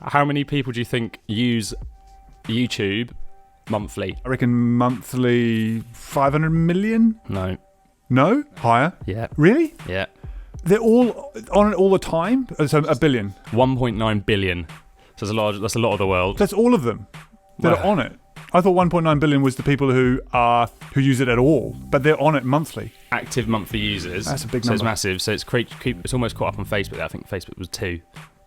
How many people do you think use YouTube monthly? I reckon monthly 500 million? No. No? Higher? Yeah. Really? Yeah. They're all on it all the time? So a billion? 1.9 billion. So that's a lot of the world. That's all of them that are on it. I thought 1.9 billion was the people who use it at all, but they're on it monthly. Active monthly users. That's a big So number. it's massive. So it's almost caught up on Facebook. I think Facebook was 2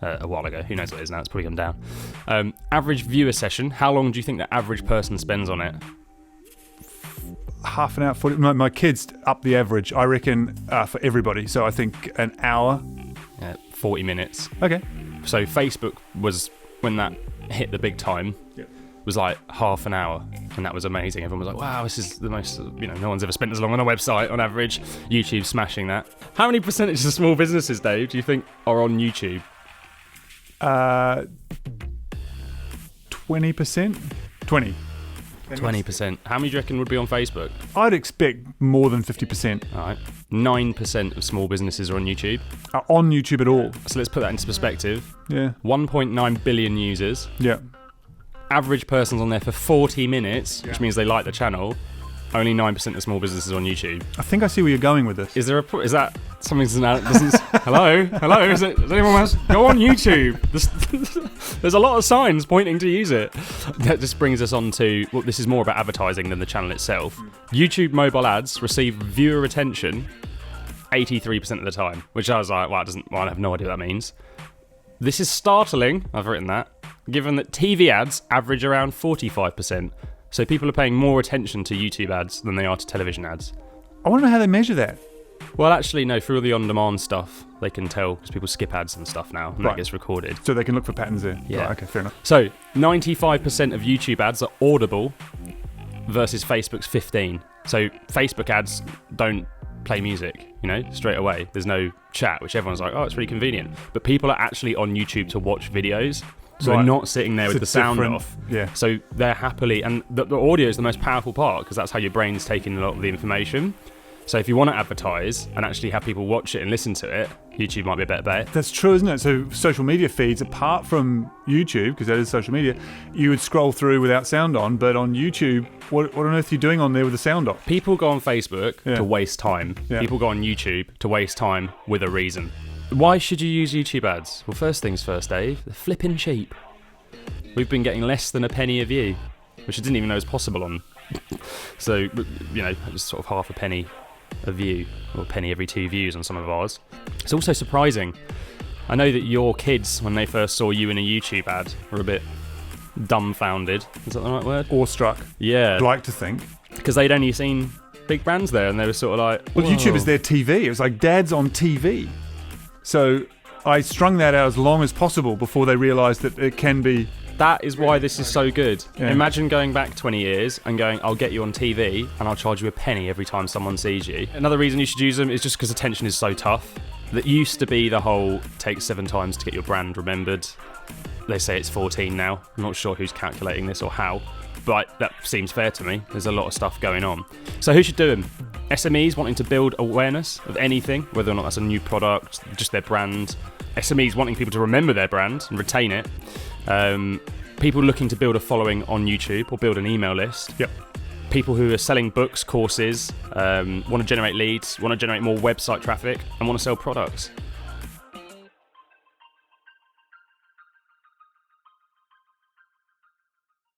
a while ago. Who knows what it is now? It's probably come down. Average viewer session. How long do you think the average person spends on it? Half an hour, 40. My kids up the average, I reckon, for everybody. So I think an hour. 40 minutes. Okay. So Facebook was, when that hit the big time, was like half an hour, and that was amazing. Everyone was like, wow, this is the most, no one's ever spent as long on a website on average. YouTube smashing that. How many percentage of small businesses, Dave, do you think are on YouTube? 20%? 20. 20%. How many do you reckon would be on Facebook? I'd expect more than 50%. All right. 9% of small businesses are on YouTube. Are on YouTube at all. So let's put that into perspective. Yeah. 1.9 billion users. Yeah. Average person's on there for 40 minutes, which means they like the channel. Only 9% of small businesses on YouTube. I think I see where you're going with this. Is that something that doesn't... Hello? Does anyone else go on YouTube? There's a lot of signs pointing to use it. That just brings us on to... Well, this is more about advertising than the channel itself. YouTube mobile ads receive viewer attention 83% of the time, which I was like, I have no idea what that means. This is startling, I've written that, given that TV ads average around 45%. So people are paying more attention to YouTube ads than they are to television ads. I want to know how they measure that. Well, actually, no, through all the on-demand stuff, they can tell, because people skip ads and stuff now, and that gets recorded. So they can look for patterns there. Yeah. Right, okay, fair enough. So 95% of YouTube ads are audible versus Facebook's 15%. So Facebook ads don't play music, straight away. There's no chat, which everyone's like, oh, it's really convenient. But people are actually on YouTube to watch videos. So they're not sitting there with the sound off. Yeah. So they're happily, and the audio is the most powerful part because that's how your brain's taking a lot of the information. So if you want to advertise and actually have people watch it and listen to it, YouTube might be a better bet. That's true, isn't it? So social media feeds, apart from YouTube, because that is social media, you would scroll through without sound on, but on YouTube, what on earth are you doing on there with the sound off? People go on Facebook to waste time. Yeah. People go on YouTube to waste time with a reason. Why should you use YouTube ads? Well, first things first, Dave. They're flipping cheap. We've been getting less than a penny a view, which I didn't even know was possible on. So, just sort of half a penny a view, or a penny every 2 views on some of ours. It's also surprising. I know that your kids, when they first saw you in a YouTube ad, were a bit dumbfounded. Is that the right word? Awestruck. Yeah. I'd like to think. Because they'd only seen big brands there, and they were sort of like... Well, whoa. YouTube is their TV. It was like Dad's on TV. So I strung that out as long as possible before they realised that it can be... That is why this is so good. Yeah. Imagine going back 20 years and going, I'll get you on TV and I'll charge you a penny every time someone sees you. Another reason you should use them is just because attention is so tough. That used to be the whole take 7 times to get your brand remembered. They say it's 14 now. I'm not sure who's calculating this or how, but that seems fair to me. There's a lot of stuff going on. So who should do them? SMEs wanting to build awareness of anything, whether or not that's a new product, just their brand. SMEs wanting people to remember their brand and retain it. People looking to build a following on YouTube or build an email list. Yep. People who are selling books, courses, want to generate leads, want to generate more website traffic, and want to sell products.